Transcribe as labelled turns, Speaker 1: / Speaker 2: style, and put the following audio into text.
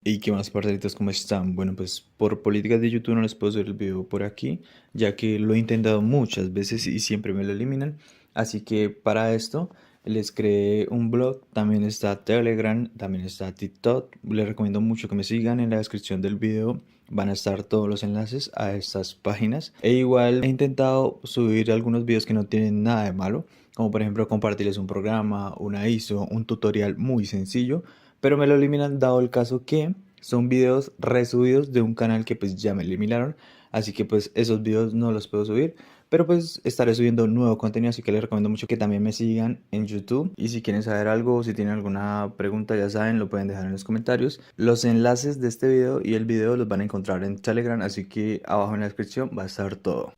Speaker 1: ¿Y qué más, parceritos? ¿Cómo están? Bueno, pues por políticas de YouTube no les puedo subir el video por aquí, ya que lo he intentado muchas veces y siempre me lo eliminan. Así que para esto les creé un blog, también está Telegram, también está TikTok. Les recomiendo mucho que me sigan. En la descripción del video van a estar todos los enlaces a estas páginas. E igual he intentado subir algunos videos que no tienen nada de malo, como por ejemplo compartirles un programa, una ISO, un tutorial muy sencillo, pero me lo eliminan dado el caso que son videos resubidos de un canal que pues ya me eliminaron, así que pues esos videos no los puedo subir, pero pues estaré subiendo nuevo contenido, así que les recomiendo mucho que también me sigan en YouTube. Y si quieren saber algo o si tienen alguna pregunta, ya saben, lo pueden dejar en los comentarios. Los enlaces de este video y el video los van a encontrar en Telegram, así que abajo en la descripción va a estar todo.